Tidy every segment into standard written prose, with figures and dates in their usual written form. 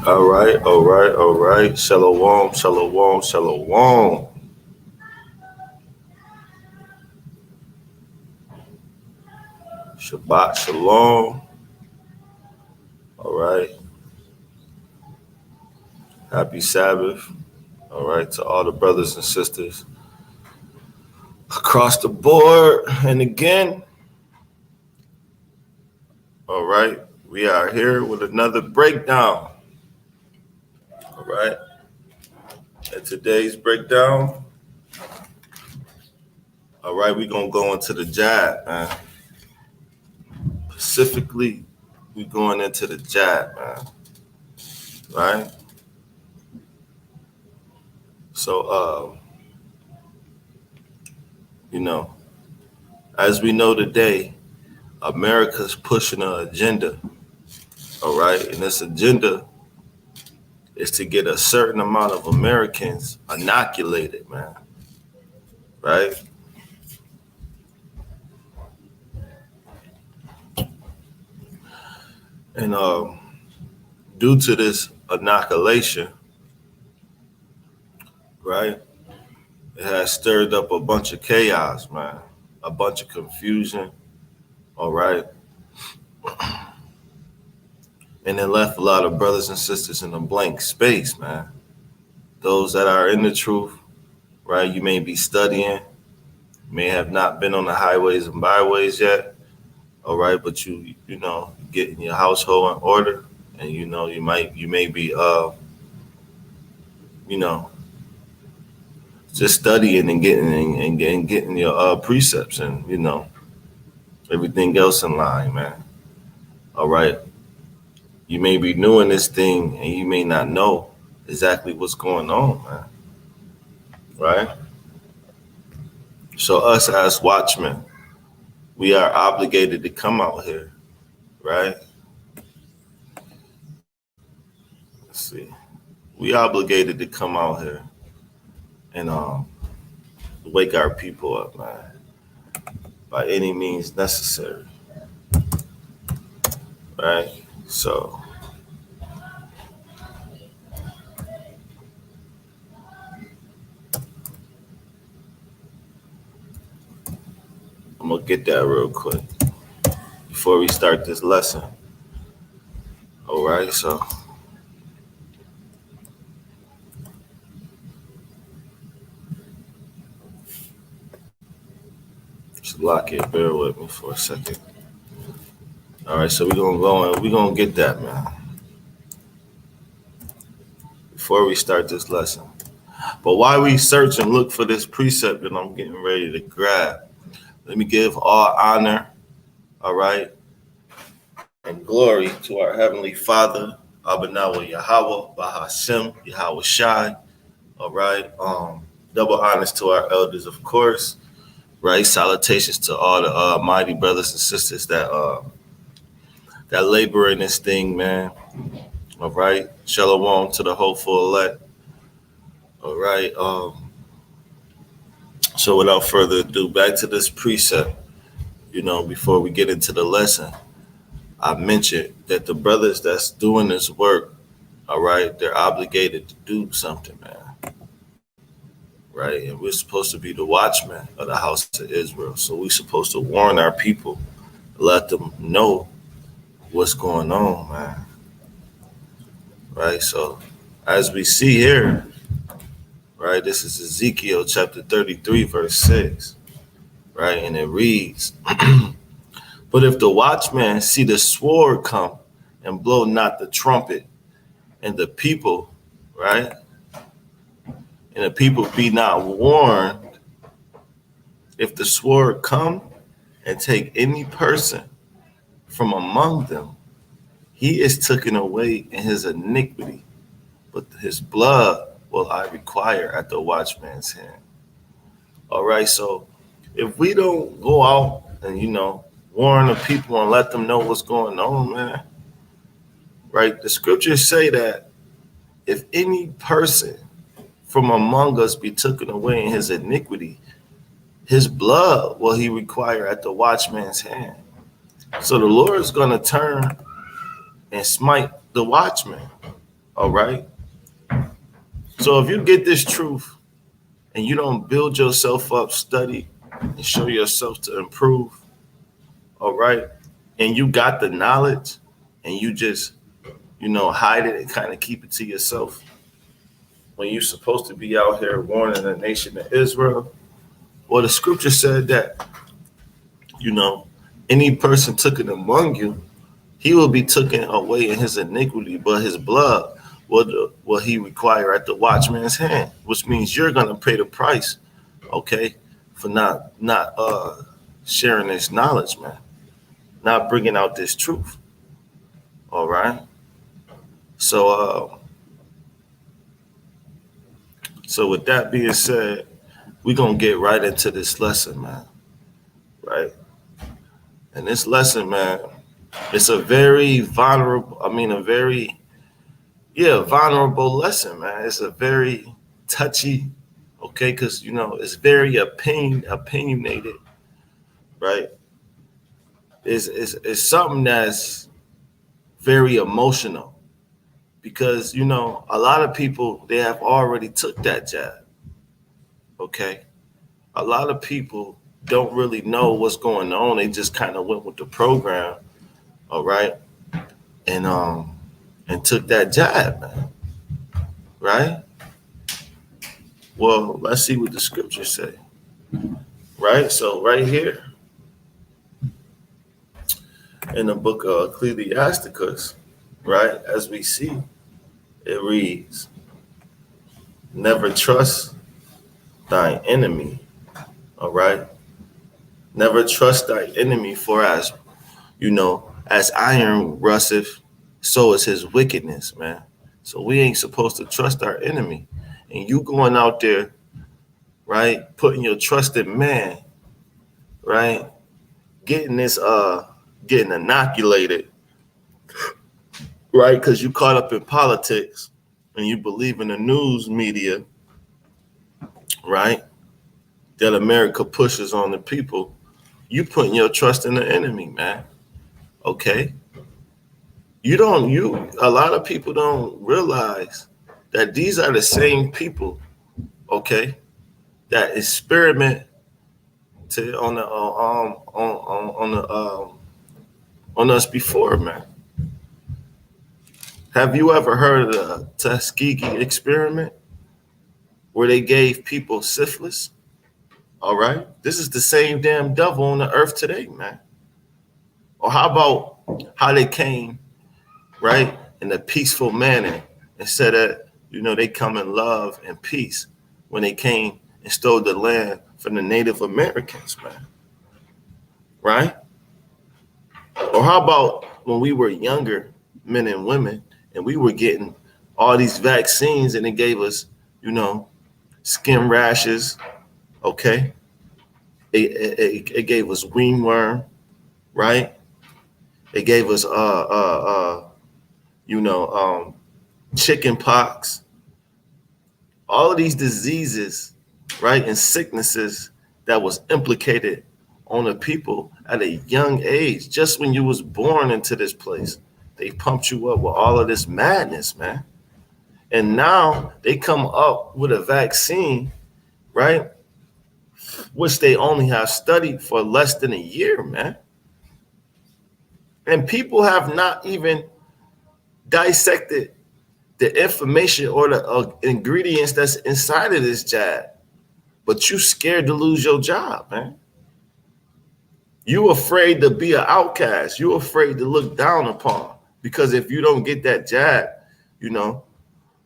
All right. Shalom. Shabbat shalom. All right. Happy Sabbath. All right. To all the brothers and sisters across the board. And again, all right. We are here with another breakdown. All right. And today's breakdown, all right, we're going to go into the jab, man. Specifically, we're going into the jab, man. Right? So, as we know today, America's pushing an agenda, all right? And this agenda is to get a certain amount of Americans inoculated, man, right? And due to this inoculation, right, it has stirred up a bunch of chaos, man, a bunch of confusion, all right? And it left a lot of brothers and sisters in a blank space, man. Those that are in the truth, right, you may be studying, may have not been on the highways and byways yet, all right, but you getting your household in order, and you may be just studying and getting your precepts and everything else in line, man. All right, you may be doing this thing and you may not know exactly what's going on, man. Right? So us as watchmen, we are obligated to come out here, right? Let's see. We obligated to come out here and wake our people up, man, by any means necessary. Right? So I'm gonna get that real quick before we start this lesson. All right, so just lock it. Bear with me for a second. All right, so we're gonna go and we're gonna get that, man, before we start this lesson. But while we search and look for this precept that I'm getting ready to grab, let me give all honor, all right, and glory to our Heavenly Father, Abanawa Yahweh, Bahashem, Yahweh Shai, all right. Double honors to our elders, of course, right? Salutations to all the mighty brothers and sisters that labor in this thing, man. All right. Shalom to the hopeful elect. All right. So without further ado, back to this precept. Before we get into the lesson, I mentioned that the brothers that's doing this work, all right, they're obligated to do something, man. Right? And we're supposed to be the watchmen of the house of Israel. So we're supposed to warn our people, let them know what's going on, man. Right? So as we see here, right, this is Ezekiel chapter 33, verse 6. Right? And it reads, but if the watchman see the sword come and blow not the trumpet, and the people, right? And the people be not warned, if the sword come and take any person from among them, he is taken away in his iniquity, but his blood will I require at the watchman's hand. All right, so if we don't go out and, warn the people and let them know what's going on, man, right? The scriptures say that if any person from among us be taken away in his iniquity, his blood will he require at the watchman's hand. So the Lord is going to turn and smite the watchman, All right. So if you get this truth and you don't build yourself up, study, and show yourself to improve, all right, and you got the knowledge and you just, hide it and kind of keep it to yourself when you're supposed to be out here warning the nation of Israel. Well, the scripture said that, you know, any person taken among you, he will be taken away in his iniquity, but his blood will he require at the watchman's hand, which means you're gonna pay the price, okay, for not sharing this knowledge, man, not bringing out this truth. All right. So with that being said, we're gonna get right into this lesson, man. Right? And this lesson, man, it's a very vulnerable, a very, vulnerable lesson, man. It's a very touchy, okay, because it's very opinionated, right? It's something that's very emotional because a lot of people they have already took that jab, okay. A lot of people don't really know what's going on. They just kind of went with the program, all right, and took that jab, man, right? Well, let's see what the scriptures say, right? So right here in the book of Ecclesiasticus, right, as we see, it reads, "Never trust thine enemy." All right, never trust thy enemy, for as iron rusteth, so is his wickedness, man. So we ain't supposed to trust our enemy. And you going out there, right, putting your trust in man, right, getting inoculated, right, because you caught up in politics and you believe in the news media, right, that America pushes on the people. You putting your trust in the enemy, man. Okay. A lot of people don't realize that these are the same people, okay, that experiment to on us before, man. Have you ever heard of the Tuskegee experiment where they gave people syphilis? All right, this is the same damn devil on the earth today, man. Or how about how they came, right, in a peaceful manner instead of they come in love and peace when they came and stole the land from the Native Americans, man, right? Or how about when we were younger men and women and we were getting all these vaccines and it gave us skin rashes, okay, it gave us ringworm, right, it gave us chicken pox, all of these diseases, right, and sicknesses that was implicated on the people at a young age. Just when you was born into this place, they pumped you up with all of this madness, man. And now they come up with a vaccine, right, which they only have studied for less than a year, man. And people have not even dissected the information or the ingredients that's inside of this jab. But you scared to lose your job, man. You afraid to be an outcast. You afraid to look down upon. Because if you don't get that jab,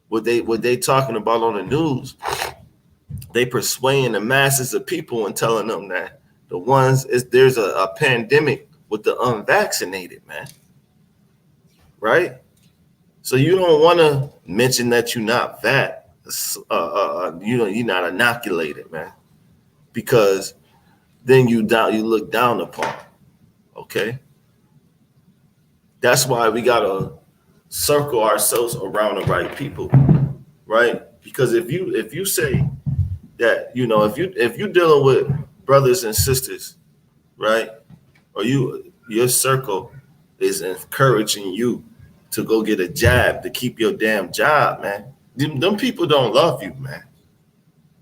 what they talking about on the news, they persuading the masses of people and telling them that there's a pandemic with the unvaccinated, man. Right? So you don't want to mention that you're not you're not inoculated, man, because then you look down upon. Okay, that's why we gotta circle ourselves around the right people, right? Because if you say that if you dealing with brothers and sisters, right, or your circle is encouraging you to go get a jab to keep your damn job, man. Them people don't love you, man.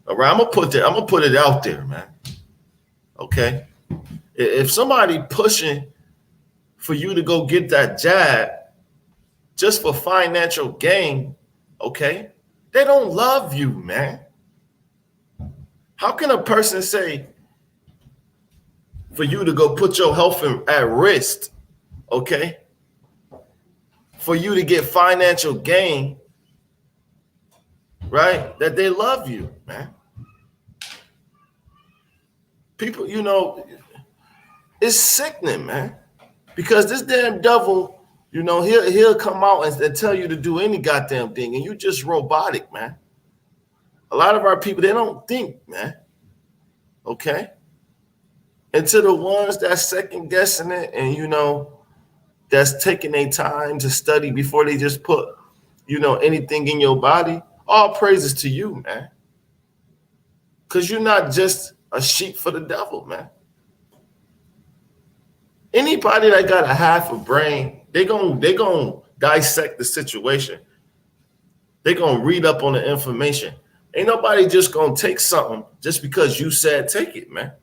All right, I'm gonna put it out there, man. Okay, if somebody pushing for you to go get that jab just for financial gain, okay, they don't love you, man. How can a person say for you to go put your health at risk, okay, for you to get financial gain, right, that they love you, man? People, it's sickening, man, because this damn devil, he'll come out and tell you to do any goddamn thing, and you just robotic, man. A lot of our people, they don't think, man, okay? And to the ones that's second guessing it and, that's taking their time to study before they just put, anything in your body, all praises to you, man. Because you're not just a sheep for the devil, man. Anybody that got a half a brain, they gonna dissect the situation. They gonna read up on the information. Ain't nobody just gonna take something just because you said take it, man.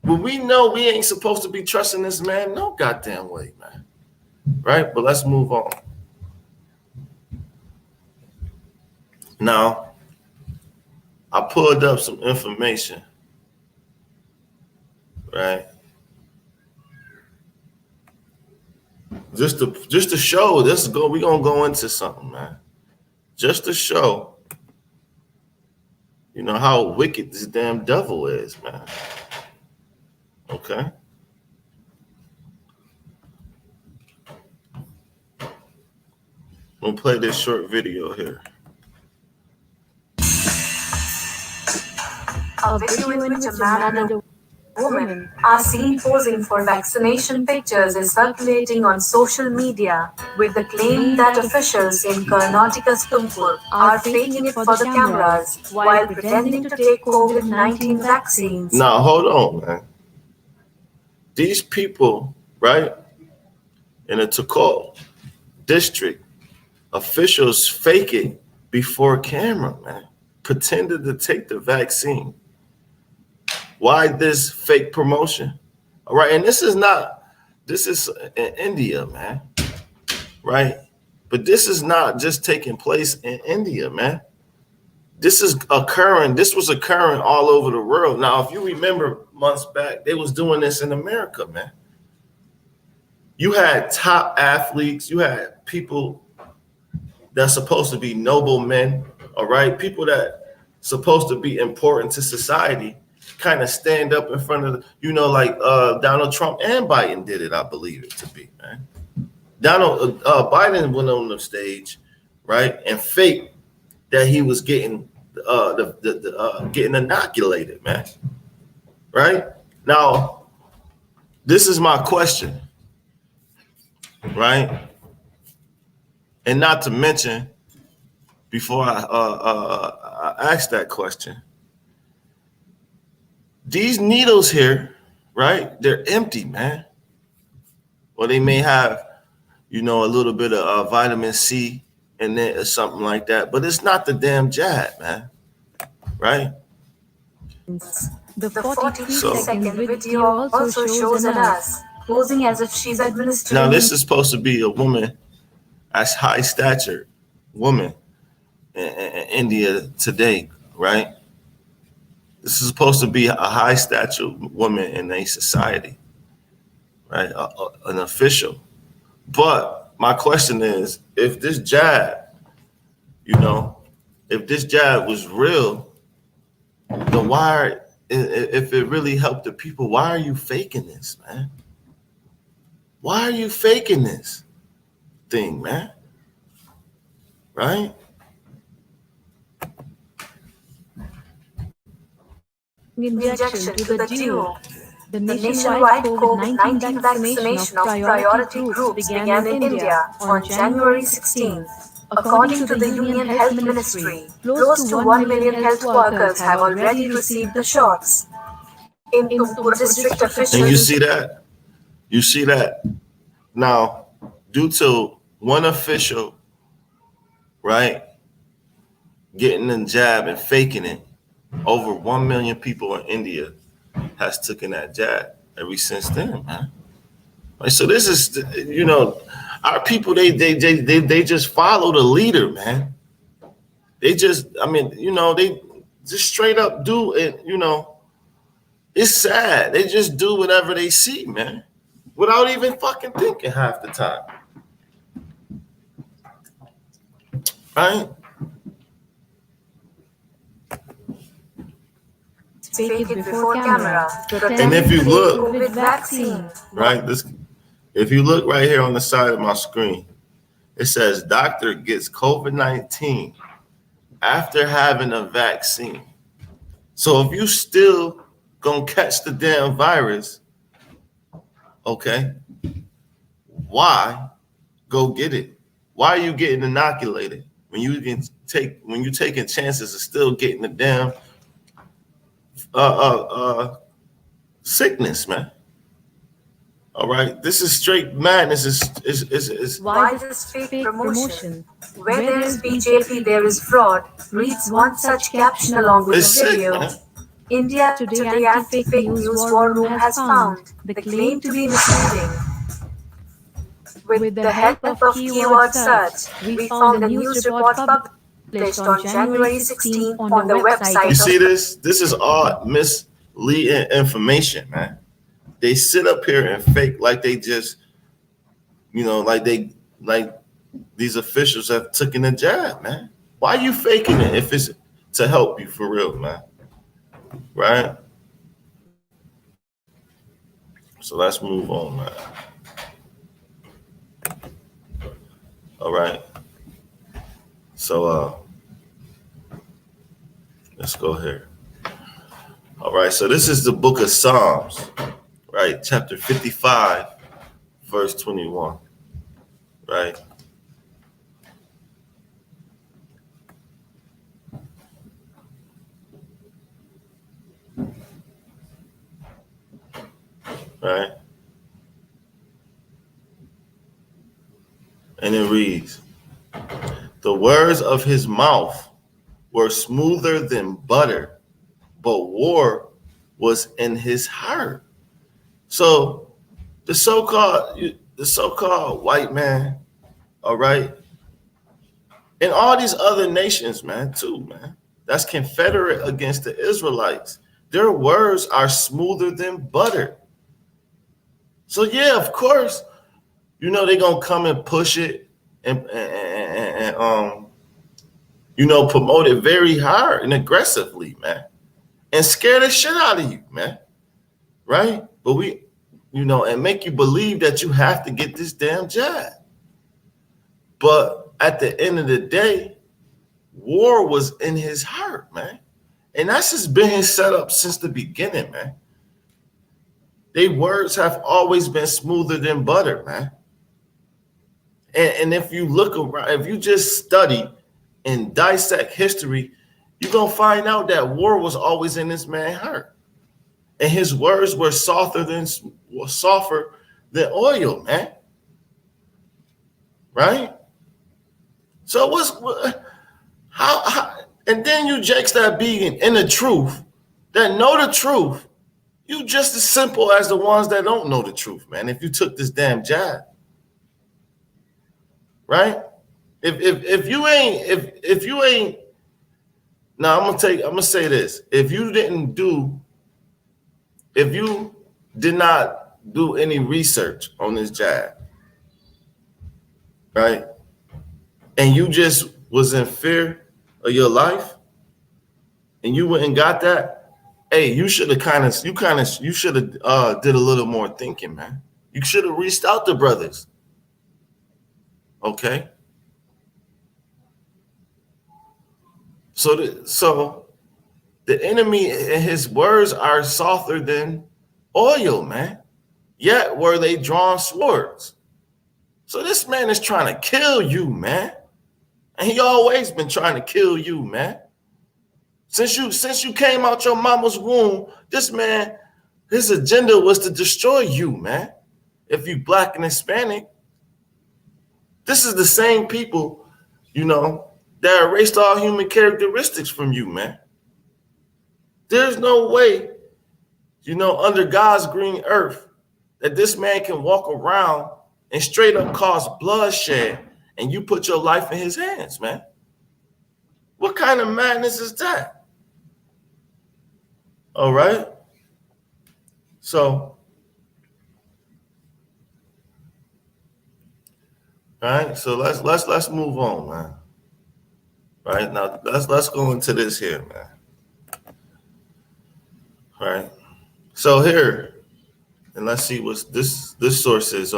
When we know we ain't supposed to be trusting this man, no goddamn way, man. Right? But let's move on. Now, I pulled up some information, right? Just to show, we're gonna go into something, man. Just to show, how wicked this damn devil is, man. Okay. I'm gonna play this short video here. A video in which a man and a woman are seen posing for vaccination pictures is circulating on social media, with the claim that officials in Karnataka's Tumkur are faking it for the cameras while pretending to take COVID-19 vaccines. Now, hold on, man. These people, right, in the Tukul district, officials fake it before camera, man, pretended to take the vaccine. Why this fake promotion? All right, and this is in India, man, right? But this is not just taking place in India, man. This was occurring all over the world. Now, if you remember months back, they was doing this in America, man. You had top athletes, you had people that's supposed to be noble men, all right? People that supposed to be important to society kind of stand up in front of, like Donald Trump and Biden did it, I believe it to be, man. Biden went on the stage, right, and faked that he was getting getting inoculated, man. Right? Now, this is my question, right? And not to mention, before I ask that question, these needles here, right? They're empty, man. Or they may have, a little bit of vitamin C in it or something like that, but it's not the damn jab, man. Right? The 43-second video also shows a nurse posing as if she's administering. Now, this is supposed to be a woman, a high stature woman in India today, right? This is supposed to be a high stature woman in a society, right? An official. But my question is, if this jab, if this jab was real, then if it really helped the people, why are you faking this, man? Why are you faking this thing, man? Right? Injection to the duo. The nationwide COVID-19 vaccination of priority groups began in India on January 16. According to the Union Health Ministry, close to 1 million health workers have already received the shots. In Tumkur district officials... And you see that? Now, due to one official, right, getting the jab and faking it, over 1 million people in India has taken that jab ever since then, man. Like, so this is, our people, they just follow the leader, man. They just, they just straight up do it, it's sad. They just do whatever they see, man, without even fucking thinking half the time, right? Fake it before camera. And Pretend if you it's look, COVID vaccine. right, if you look right here on the side of my screen, it says doctor gets COVID-19 after having a vaccine. So if you still gonna catch the damn virus, okay, why go get it? Why are you getting inoculated when you taking chances of still getting the damn sickness, man? All right, this is straight madness. Is Why this fake promotion? Where there is BJP, there is fraud. Reads one such caption along with it's the sick, video. man. India Today Anti-Fake News War Room has found the claim to be misleading. With the help of keyword search, we found a news report published on January 16 on the website You of see this? This is all misleading information, man. They sit up here and fake like they just, like these officials have taken a jab, man. Why are you faking it if it's to help you for real, man? Right? So let's move on, man. All right. So let's go here. All right, so this is the book of Psalms, right? Chapter 55, verse 21. Right? Right? And it reads, the words of his mouth were smoother than butter, but war was in his heart. So the so-called white man, all right, and all these other nations, man, too, man, that's confederate against the Israelites, their words are smoother than butter. So yeah, of course, they're gonna come and push it and promote it very hard and aggressively, man, and scare the shit out of you, man. Right? But and make you believe that you have to get this damn jab. But at the end of the day, war was in his heart, man. And that's just been set up since the beginning, man. Their words have always been smoother than butter, man. And if you look around, if you just study and dissect history, you're going to find out that war was always in this man's heart. And his words were softer than oil, man. Right? So how and then you jakes that being in the truth, that know the truth, you just as simple as the ones that don't know the truth, man. If you took this damn jab. Right? If you ain't now I'm gonna say this. If you did not do any research on this jab, right? And you just was in fear of your life and you went and got that, hey, you should have did a little more thinking, man. You should have reached out to brothers. Okay. So the enemy and his words are softer than oil, man. Yet were they drawn swords. So this man is trying to kill you, man. And he always been trying to kill you, man. Since you came out your mama's womb, this man, his agenda was to destroy you, man. If you black and Hispanic, This is the same people, you know, that erased all human characteristics from you, man. There's no way, under God's green earth, that this man can walk around and straight up cause bloodshed and you put your life in his hands, man. What kind of madness is that? All right. So, all right. So let's move on, man. Right now, let's go into this here, man. All right. So here, and let's see what's this source is.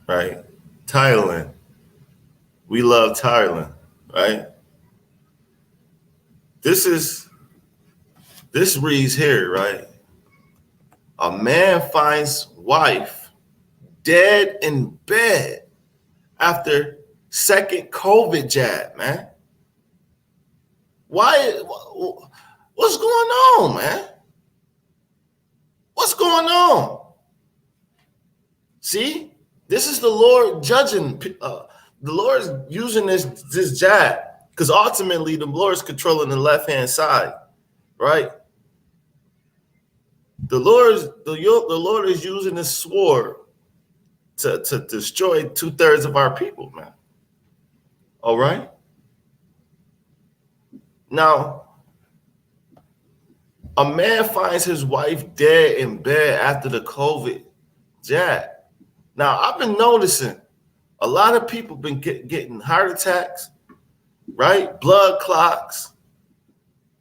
Right, Thailand. We love Thailand, right? This reads here, right? A man finds wife dead in bed after second COVID jab, man. Why? What's going on, man? What's going on? See, this is the Lord judging. The Lord is using this jab because ultimately the Lord is controlling the left hand side, right? The Lord is using this sword to destroy 2/3 of our people, man. All right. Now, a man finds his wife dead in bed after the COVID jab. Now, I've been noticing a lot of people been getting heart attacks, right? Blood clots,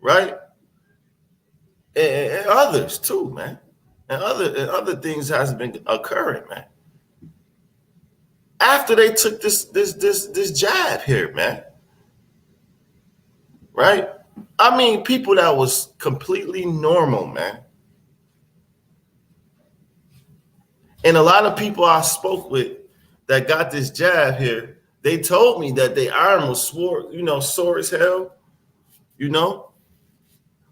right? And others too, man. And other things has been occurring, man. After they took this jab here, man. Right? I mean, people that was completely normal, man. And a lot of people I spoke with that got this jab here, they told me that their arm was sore as hell.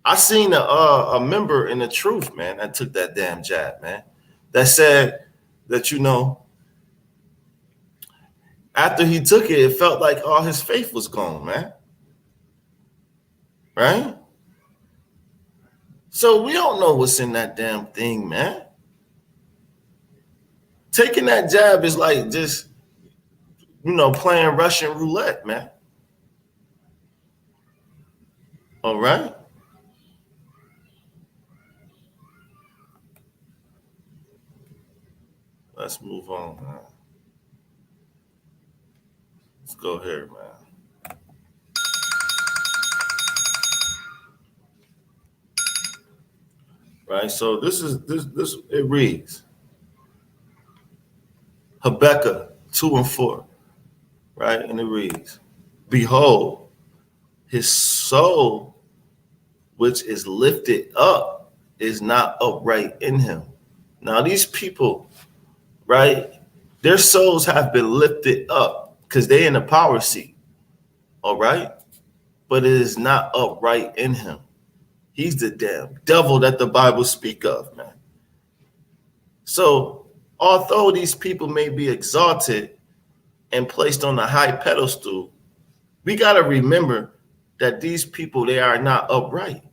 I seen a member in the truth, man, that took that damn jab, man. That said that, after he took it, it felt like all his faith was gone, man. Right? So we don't know what's in that damn thing, man. Taking that jab is like just, playing Russian roulette, man. All right? Let's move on, man. Let's go here, man. Right? So this it reads Habakkuk 2:4, right? And it reads, behold, his soul, which is lifted up, is not upright in him. Now, these people, right, their souls have been lifted up because they're in the power seat, all right? But it is not upright in him. He's the damn devil that the Bible speak of, man. So, although these people may be exalted and placed on a high pedestal, we got to remember that these people, they are not upright.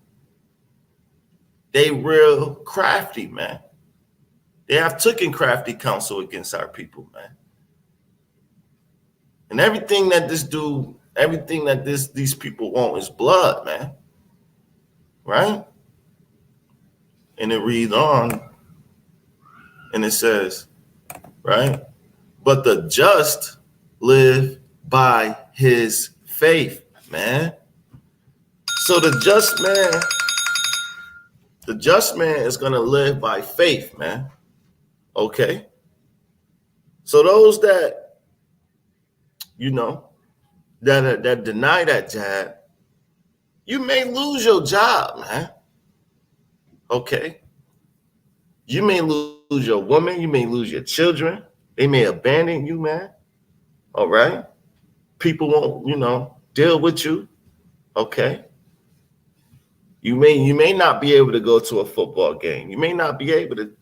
They real crafty, man. They have taken crafty counsel against our people, man. And everything that these people want is blood, man. Right? And it reads on, and it says, right? But the just live by his faith, man. So the just man is going to live by faith, man. Okay? So those that, that deny that jab, you may lose your job, man. Okay? You may lose your woman. You may lose your children. They may abandon you, man. All right? People won't, deal with you. Okay? You may not be able to go to a football game. You may not be able to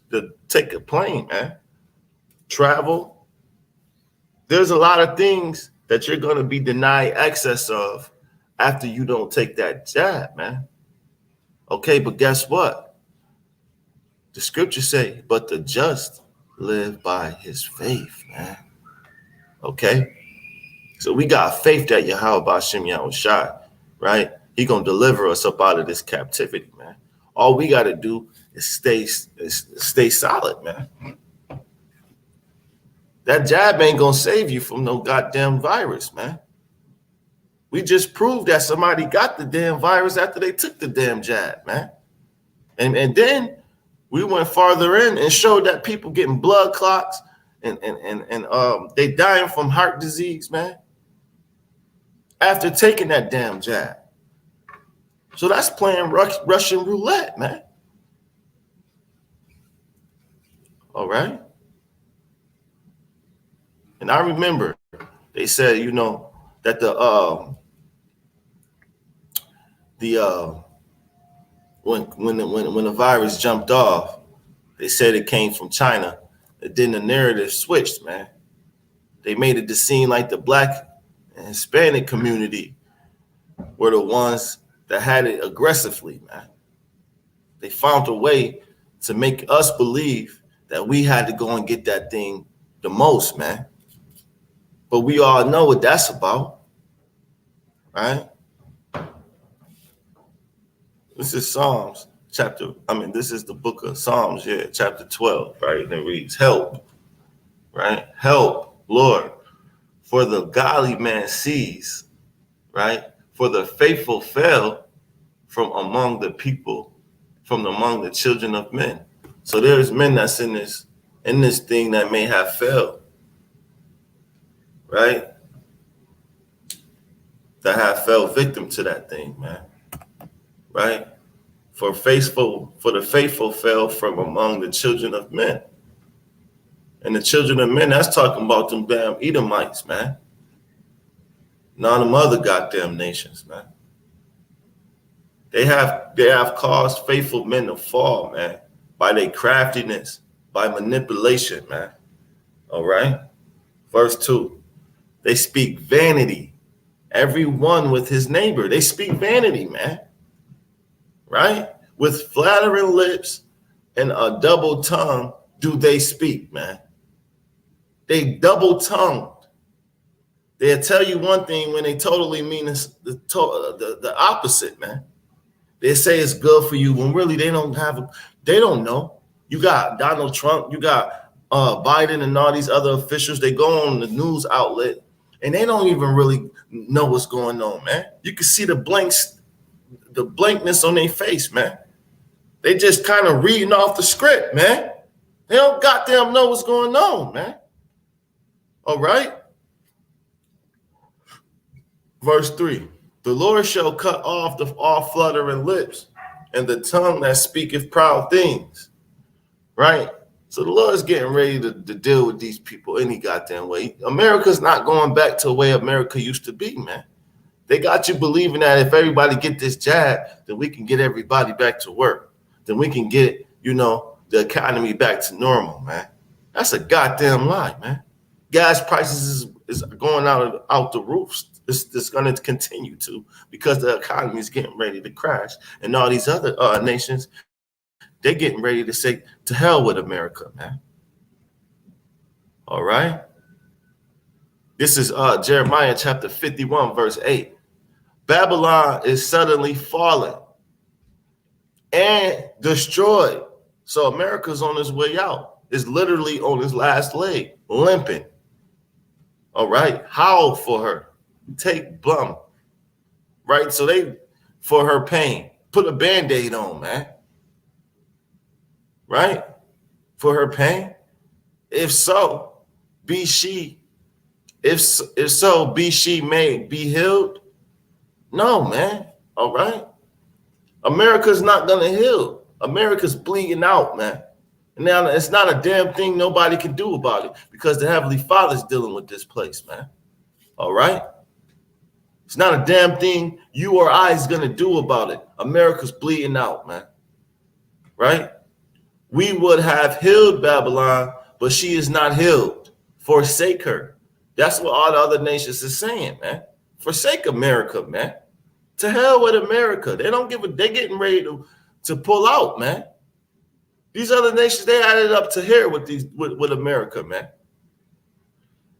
take a plane, man. travel. There's a lot of things that you're going to be denied access of after you don't take that jab, man. Okay, but guess what? The scriptures say, but the just live by his faith, man. Okay? So we got faith that Yahweh Ba'Shem Yahushua, right? He going to deliver us up out of this captivity, man. All we got to do is stay solid, man. That jab ain't going to save you from no goddamn virus, man. We just proved that somebody got the damn virus after they took the damn jab, man. And then we went farther in and showed that people getting blood clots and they dying from heart disease, man, after taking that damn jab. So that's playing Russian roulette, man. All right. And I remember they said, you know, that when the virus jumped off, they said it came from China. And then the narrative switched, man. They made it to seem like the Black and Hispanic community were the ones that had it aggressively, man. They found a way to make us believe that we had to go and get that thing the most, man. But we all know what that's about, right? This is Psalms this is the book of Psalms, chapter 12, right? And it reads, help, right? Help, Lord, for the godly man sees, right? For the faithful fell from among the people, from among the children of men. So there's men that's in this thing that may have fell, right? That have fell victim to that thing, man. Right? For the faithful fell from among the children of men. And the children of men, that's talking about them damn Edomites, man. None of them other goddamn nations, man. They have caused faithful men to fall, man, by their craftiness, by manipulation, man. All right? Verse 2. They speak vanity, everyone with his neighbor. They speak vanity, man. Right? With flattering lips and a double tongue do they speak, man. They double tongued. They'll tell you one thing when they totally mean the opposite, man. They say it's good for you when really they don't know. You got Donald Trump, you got Biden and all these other officials. They go on the news outlet and they don't even really know what's going on, man. You can see the blankness on their face, man. They just kind of reading off the script, man. They don't goddamn know what's going on, man. All right. Verse 3. The Lord shall cut off all fluttering lips and the tongue that speaketh proud things. Right? So the Lord's getting ready to deal with these people any goddamn way. America's not going back to the way America used to be, man. They got you believing that if everybody get this jab, then we can get everybody back to work. Then we can get, the economy back to normal, man. That's a goddamn lie, man. Gas prices is going out the roofs. It's going to continue to because the economy is getting ready to crash. And all these other nations, they're getting ready to say, to hell with America, man. All right? This is Jeremiah chapter 51, verse 8. Babylon is suddenly fallen and destroyed. So America's on its way out. It's literally on its last leg, limping. All right? Howl for her. Take blum. Right? So they, for her pain, put a Band-Aid on, man. Right? For her pain. If so, be she made, be healed? No, man. All right. America's not going to heal. America's bleeding out, man. And now it's not a damn thing nobody can do about it because the Heavenly Father's dealing with this place, man. All right. It's not a damn thing you or I is going to do about it. America's bleeding out, man. Right. We would have healed Babylon, but she is not healed. Forsake her. That's what all the other nations is saying, man. Forsake America, man. To hell with America. They don't give a. They getting ready to pull out, man. These other nations, they added up to here with America, man.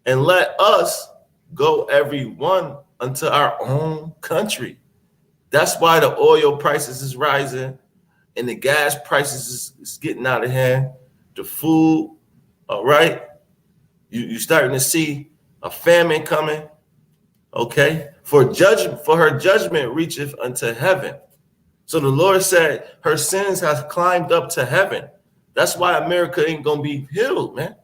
And let us go every one unto our own country. That's why the oil prices is rising and the gas prices is getting out of hand. The food, all right. You starting to see a famine coming, okay? For her judgment reacheth unto heaven. So the Lord said her sins have climbed up to heaven. That's why America ain't gonna be healed, man.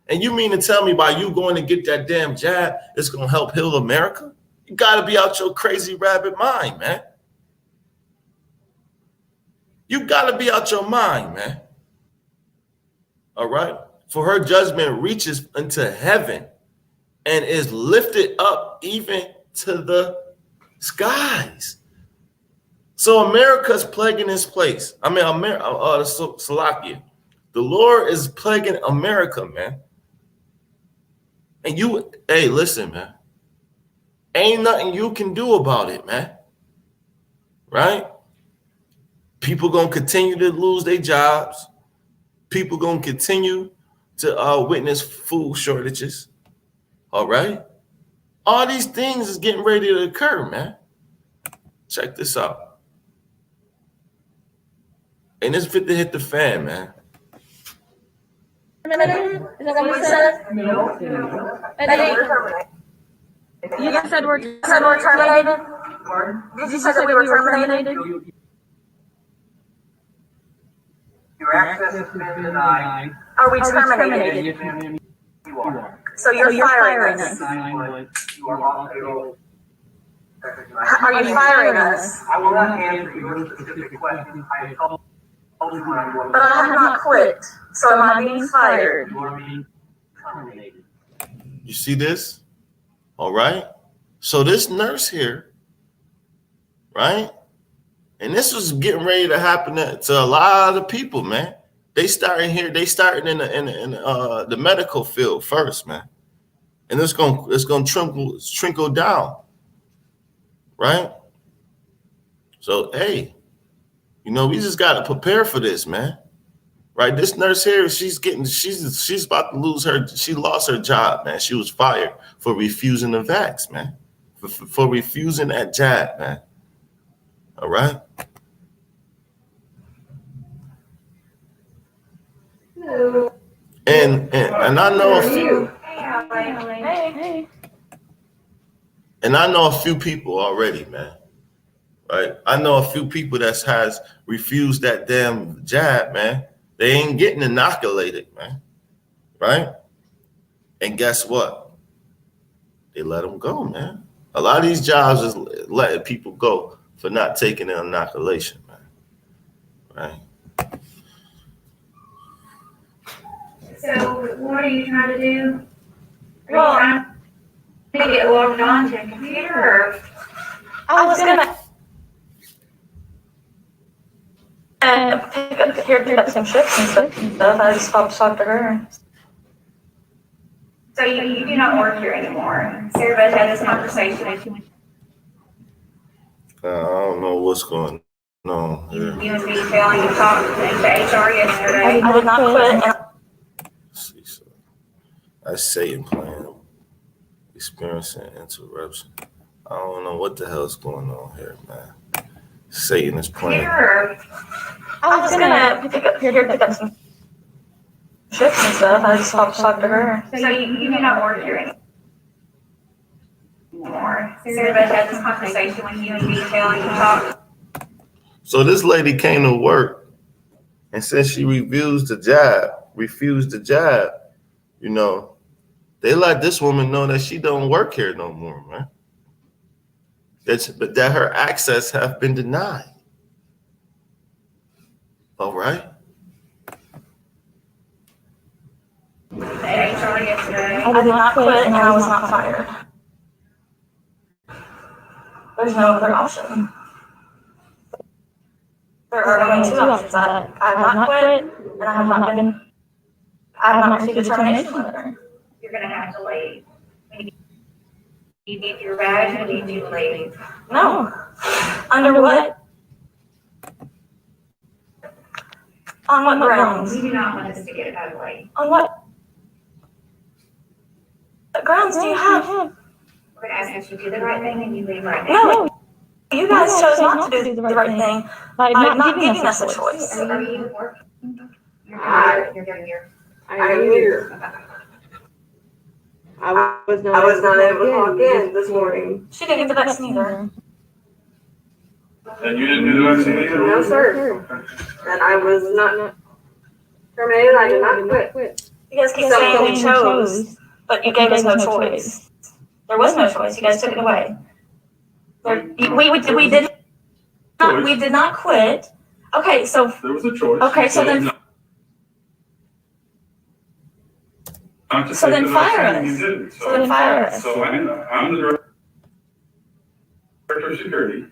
And you mean to tell me by you going to get that damn jab, it's gonna help heal America? You gotta be out your crazy rabbit mind, man. You gotta be out your mind, man. All right. For her judgment reaches unto heaven and is lifted up even to the skies. So America's plaguing this place. I mean, Salakia. The Lord is plaguing America, man. And hey, listen, man. Ain't nothing you can do about it, man. Right? People gonna continue to lose their jobs. People gonna continue to witness food shortages. All right? All these things is getting ready to occur, man. Check this out. And it's fit to hit the fan, man. Is that what you said? No. You just said we're terminated? Did you say that we were terminated? Your access has been denied. Are we terminated? You are. So you're firing us. You are off payroll. Are you firing us? I will not answer your specific question. I have told you what I'm going to But I have not quit. So am I being fired? You are being terminated. You see this? All right. So this nurse here, right? And this was getting ready to happen to a lot of people, man. They starting in the medical field first, man. And it's gonna trickle down, right? So hey, we just gotta prepare for this, man. Right? This nurse here, she's about to lose she lost her job, man. She was fired for refusing the vax, man. For refusing that jab, man. All right. And I know a few. Hey. And I know a few people already, man. Right? I know a few people that has refused that damn jab, man. They ain't getting inoculated, man. Right? And guess what? They let them go, man. A lot of these jobs is letting people go for not taking the inoculation, man. Right? So what are you trying to do? Are you trying to get logged on to a computer or? I was gonna pick up some shifts and stuff. I just talked to her. So you do not work here anymore. Sarah had this conversation. I don't know what's going on here. You and me failing to talk to HR yesterday. I did not quit. Let's see, so that's Satan playing, experiencing interruption. I don't know what the hell's going on here, man. Satan is playing. Sure. I was gonna pick up some shifts and stuff. I just talked to her. So you do not work here anymore. Sarah had this conversation with you and me failing to talk. So this lady came to work, and since she refused the jab, they let this woman know that she don't work here no more, man. But that her access have been denied. All right. HR yesterday. I did not quit and I was not fired. There's no other option. There are only two options. I have not quit and I have not been I have not received a termination letter. You're gonna have to leave. You need your badge, I need you to leave. No. Under what? On what grounds? You do not want us to get ugly. On what grounds do you have? We're gonna ask you to do the right thing and you leave right now. No. You guys chose not to do the right thing by not giving us a choice. Are you working? You're here. I'm here. I was not able to walk in this morning. She didn't get the vaccine either. And you didn't do the vaccine either? No, sir. And I was not terminated. I did not quit. You guys keep saying we chose, but you gave us no choice. There was no choice. You guys took it away. We did not quit. Okay, so There was a choice. Okay, so then- Not to so take then the fire vaccine, us. you didn't. So then fire us. So I'm the director of security.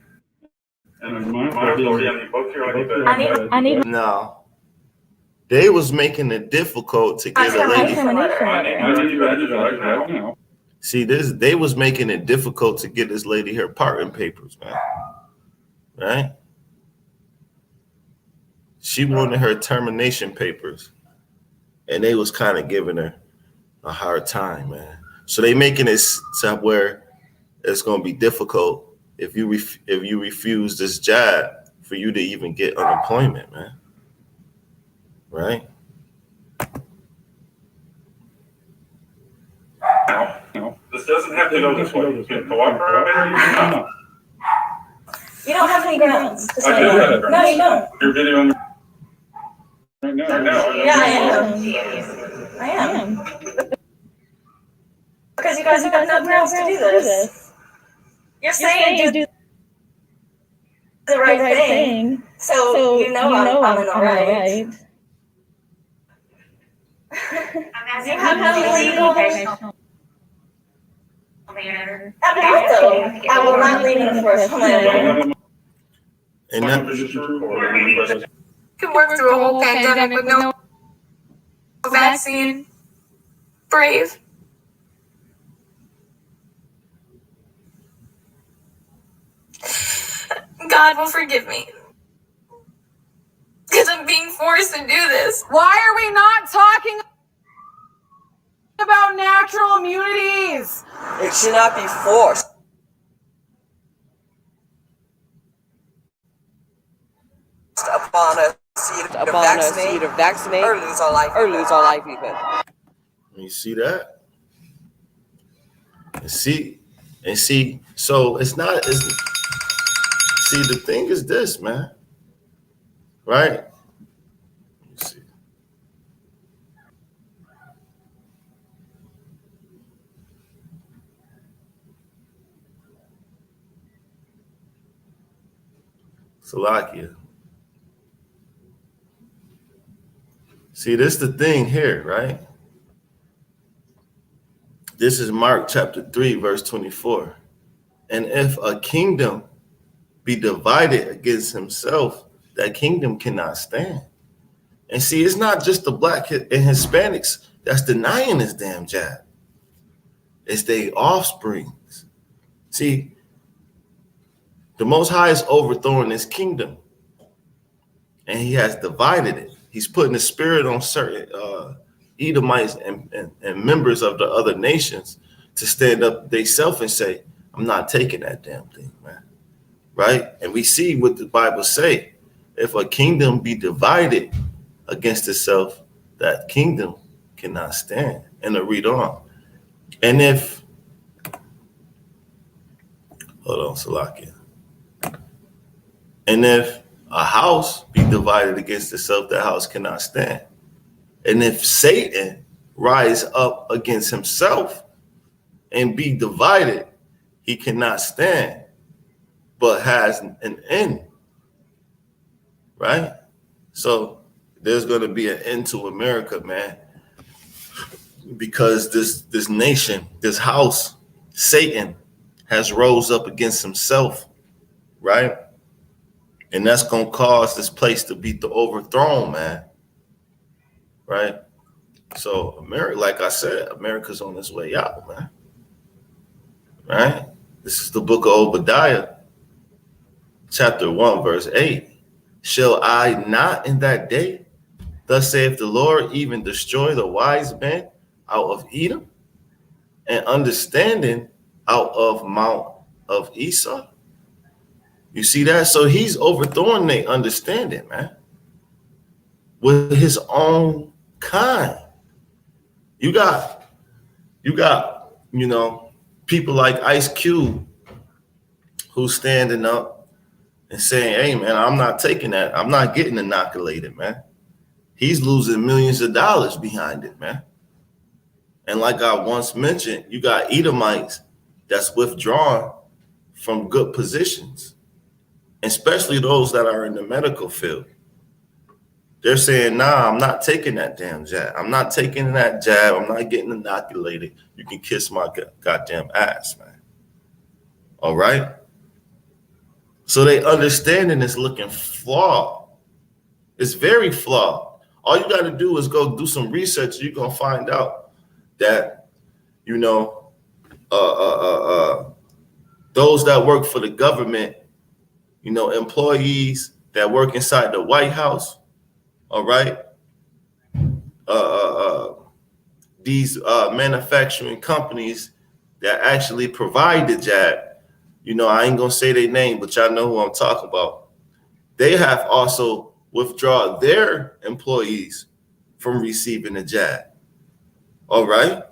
And I'm my authority, I need both your ID. I need No. They was making it difficult to get a lady. termination letter. I need your badges right now. See, they was making it difficult to get this lady her parking papers, man. Right? She wanted her termination papers, and they was kind of giving her a hard time, man. So they making it to where it's gonna be difficult if you refuse this job for you to even get unemployment, man. Right? No, this doesn't have to go this way. You can cooperate or you can not. You don't have any grounds to I say do have that. grounds. No, you don't. You're videoing right now. Yeah, I am. I am. Because you guys have no grounds to do this. You're saying do the right thing, so you know I'm in the right. You have no legal manner. I will not leave in the first place. And that, Can work through a whole pandemic with no vaccine. Brave. God will forgive me. Because I'm being forced to do this. Why are we not talking about natural immunities? It should not be forced upon us to either vaccinate or lose our livelihood. you see that? And see, so it's not, see, the thing is this, man, right? Let me see. Slovakia. See, this is the thing here, right? This is Mark chapter 3, verse 24. And if a kingdom be divided against himself, that kingdom cannot stand. And see, it's not just the black and Hispanics that's denying this damn jab. It's their offsprings. See, the Most High is overthrowing his kingdom, and he has divided it. He's putting the spirit on certain Edomites and members of the other nations to stand up themselves and say, I'm not taking that damn thing, man. Right? And we see what the Bible say. If a kingdom be divided against itself, that kingdom cannot stand. And to read on. And if, hold on, Salakia. And if a house be divided against itself, that house cannot stand. And if Satan rise up against himself and be divided, he cannot stand, but has an end. Right? So there's going to be an end to America, man, because this nation, this house, Satan has rose up against himself, right? And that's going to cause this place to be overthrown, man. Right? So America, like I said, America's on its way out, man. Right? This is the book of Obadiah, chapter 1, verse 8. Shall I not in that day, thus saith the Lord, even destroy the wise men out of Edom, and understanding out of Mount of Esau? You see that? So he's overthrowing their understanding, man, with his own kind. You got, people like Ice Cube who's standing up and saying, hey, man, I'm not taking that. I'm not getting inoculated, man. He's losing millions of dollars behind it, man. And like I once mentioned, you got Edomites that's withdrawn from good positions, especially those that are in the medical field. They're saying, nah, I'm not taking that damn jab. I'm not taking that jab. I'm not getting inoculated. You can kiss my goddamn ass, man. All right? So they understanding is looking flawed. It's very flawed. All you got to do is go do some research. You're going to find out that, those that work for the government, employees that work inside the White House, all right, these manufacturing companies that actually provide the jab, I ain't gonna say their name, but y'all know who I'm talking about. They have also withdrawn their employees from receiving the jab. All right.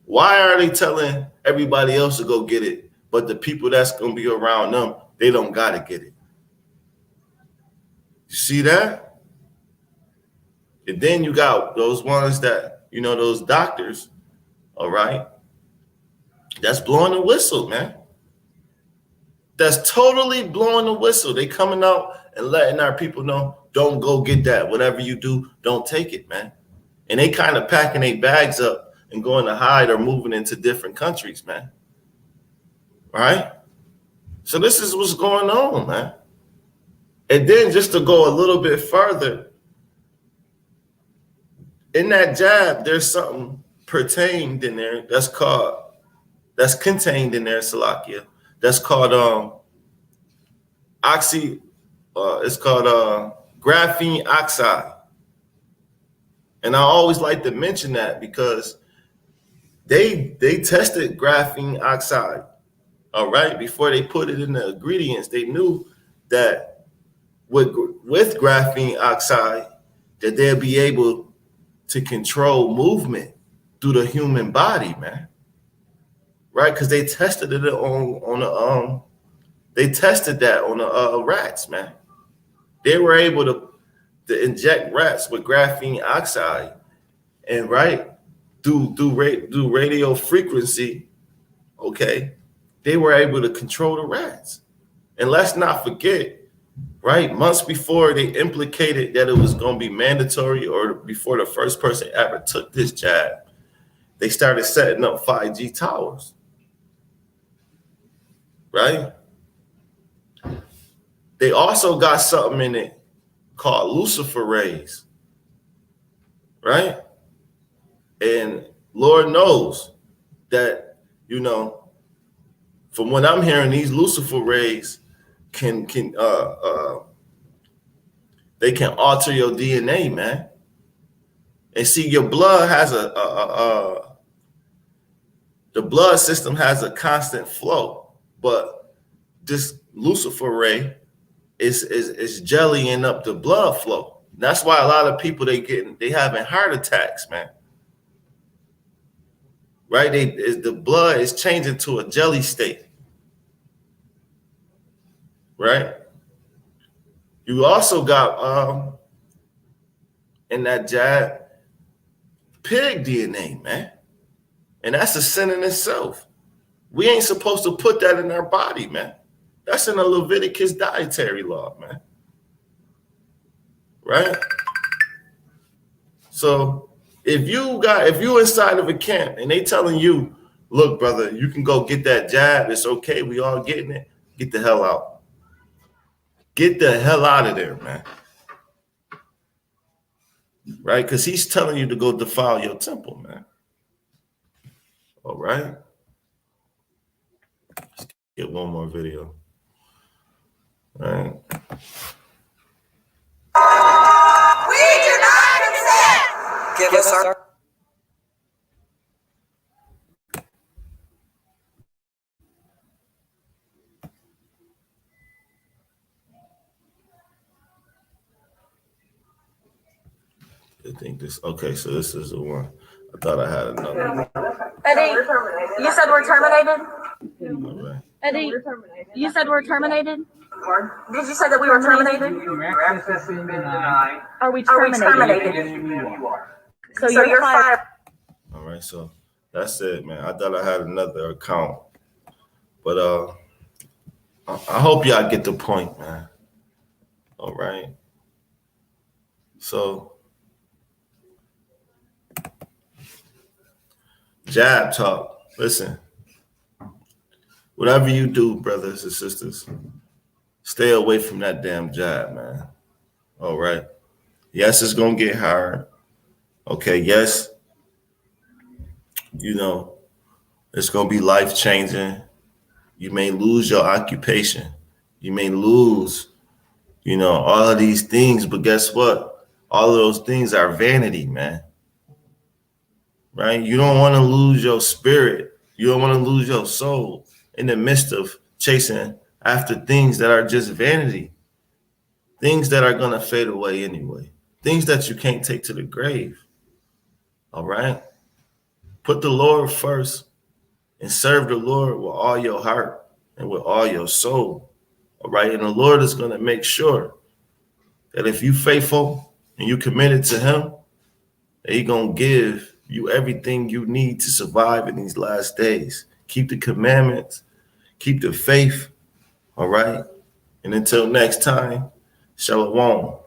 Why are they telling everybody else to go get it, but the people that's gonna be around them, they don't gotta get it? You see that? And then you got those ones that, those doctors, all right, that's blowing the whistle, man. That's totally blowing the whistle. They coming out and letting our people know, don't go get that. Whatever you do, don't take it, man. And they kind of packing their bags up and going to hide or moving into different countries, man. Right? So this is what's going on, man. And then just to go a little bit further, in that jab, there's something pertained in there that's contained in there, Salakia. That's called it's called graphene oxide. And I always like to mention that because they tested graphene oxide, all right, before they put it in the ingredients. They knew that with graphene oxide that they'll be able to control movement through the human body, man. Right? Because they tested it on the rats, man. They were able to inject rats with graphene oxide, and right through radio frequency, okay, they were able to control the rats. And let's not forget, right, months before they implicated that it was going to be mandatory, or before the first person ever took this jab, they started setting up 5G towers. Right? They also got something in it called luciferase. Right? And Lord knows that, from what I'm hearing, these luciferase can they can alter your DNA, man. And see, your blood has the blood system has a constant flow, but this luciferase is jellying up the blood flow. That's why a lot of people they having heart attacks, man. Right? The blood is changing to a jelly state. Right? You also got in that jab pig DNA, man. And that's a sin in itself. We ain't supposed to put that in our body, man. That's in the Leviticus dietary law, man. Right? So if you inside of a camp and they telling you, look, brother, you can go get that jab, it's okay, we all getting it, get the hell out. Get the hell out of there, man. right? Because he's telling you to go defile your temple, man. All right. Let's get one more video. All right. We do not consent. Give us our. I think this. Okay, so this is the one. I thought I had another. Eddie, you said we're terminated? All right. Eddie, you said we're terminated? Did you say that we were terminated? Your access has been denied. Are we terminated? Yes, you are. So you're fired. All right, so that's it, man. I thought I had another account, but I hope y'all get the point, man. All right. So, jab talk. Listen, whatever you do, brothers and sisters, stay away from that damn jab, man. All right. Yes, it's gonna get hard. Okay. Yes, it's gonna be life changing. You may lose your occupation. You may lose, all of these things. But guess what? All of those things are vanity, man. Right? You don't want to lose your spirit. You don't want to lose your soul in the midst of chasing after things that are just vanity. Things that are going to fade away anyway. Things that you can't take to the grave. All right? Put the Lord first and serve the Lord with all your heart and with all your soul. All right? And the Lord is going to make sure that if you faithful and you committed to him, that he going to give you everything you need to survive in these last days. Keep the commandments, keep the faith, all right? And until next time, shalom.